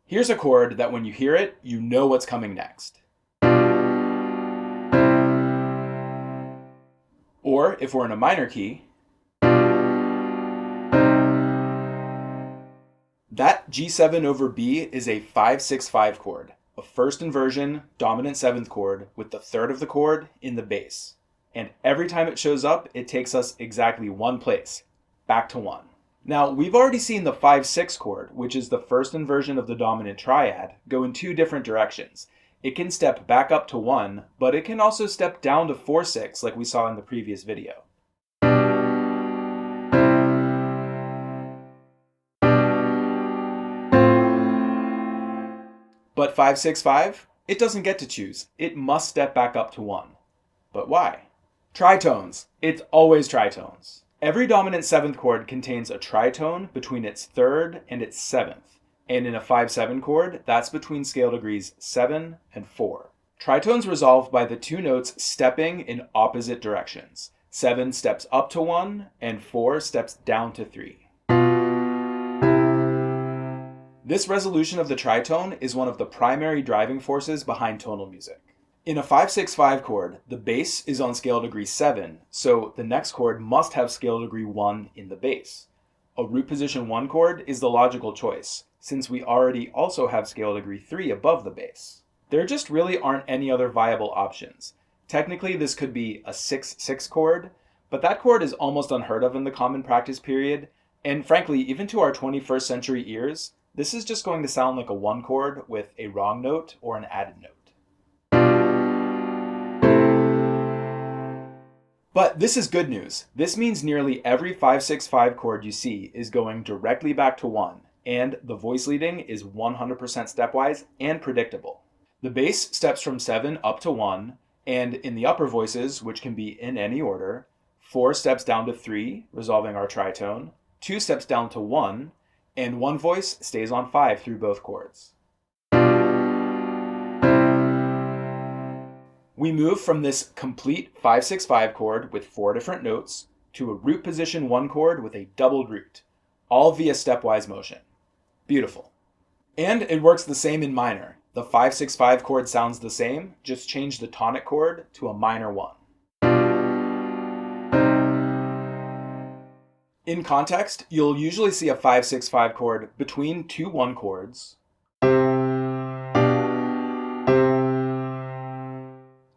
Here's a chord that when you hear it, you know what's coming next. Or if we're in a minor key, that G7 over B is a 5-6-5 chord, a first inversion dominant seventh chord with the third of the chord in the bass. And every time it shows up, it takes us exactly one place, back to 1. Now, we've already seen the 5-6 chord, which is the first inversion of the dominant triad, go in two different directions. It can step back up to 1, but it can also step down to 4-6 like we saw in the previous video. But 5-6-5, it doesn't get to choose. It must step back up to 1. But why? Tritones. It's always tritones. Every dominant seventh chord contains a tritone between its third and its seventh. And in a 5-7 chord, that's between scale degrees 7 and 4. Tritones resolve by the two notes stepping in opposite directions. 7 steps up to 1, and 4 steps down to 3. This resolution of the tritone is one of the primary driving forces behind tonal music. In a 5-6-5 chord, the bass is on scale degree 7, so the next chord must have scale degree 1 in the bass. A root position 1 chord is the logical choice, since we already also have scale degree 3 above the bass. There just really aren't any other viable options. Technically, this could be a 6-6 chord, but that chord is almost unheard of in the common practice period, and frankly, even to our 21st century ears, this is just going to sound like a 1 chord with a wrong note or an added note. But this is good news. This means nearly every 5-6-5 chord you see is going directly back to 1, and the voice leading is 100% stepwise and predictable. The bass steps from 7 up to 1, and in the upper voices, which can be in any order, 4 steps down to 3, resolving our tritone, 2 steps down to 1, and 1 voice stays on 5 through both chords. We move from this complete 5-6-5 chord with 4 different notes to a root position 1 chord with a doubled root, all via stepwise motion. Beautiful. And it works the same in minor. The 5-6-5 chord sounds the same, just change the tonic chord to a minor 1. In context, you'll usually see a 5-6-5 chord between two 1 chords,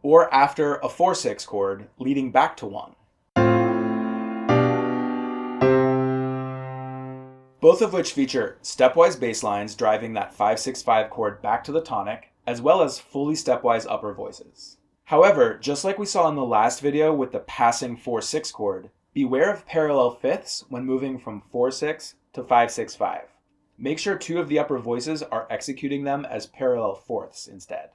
or after a 4-6 chord leading back to 1. Both of which feature stepwise bass lines driving that 5-6-5 chord back to the tonic, as well as fully stepwise upper voices. However, just like we saw in the last video with the passing 4-6 chord, beware of parallel fifths when moving from 4-6 to 5-6-5. Make sure 2 of the upper voices are executing them as parallel fourths instead.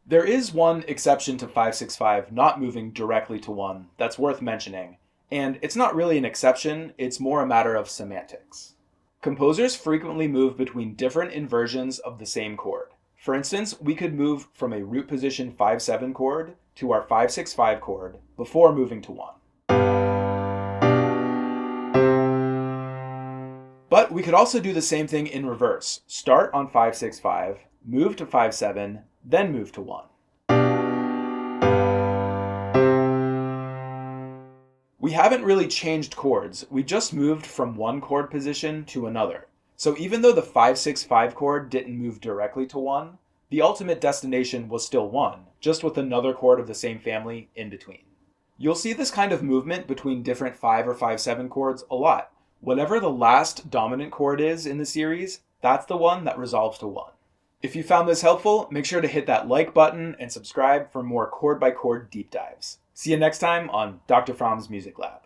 There is one exception to 5-6-5 not moving directly to 1 that's worth mentioning, and it's not really an exception, it's more a matter of semantics. Composers frequently move between different inversions of the same chord. For instance, we could move from a root position 5-7 chord to our 5-6-5 chord before moving to 1. But we could also do the same thing in reverse. Start on 5-6-5, move to 5-7, then move to 1. We haven't really changed chords, we just moved from one chord position to another. So even though the 5-6-5 chord didn't move directly to 1, the ultimate destination was still 1, just with another chord of the same family in between. You'll see this kind of movement between different 5 or 5-7 chords a lot. Whatever the last dominant chord is in the series, that's the one that resolves to 1. If you found this helpful, make sure to hit that like button and subscribe for more chord by chord deep dives. See you next time on Dr. Fromm's Music Lab.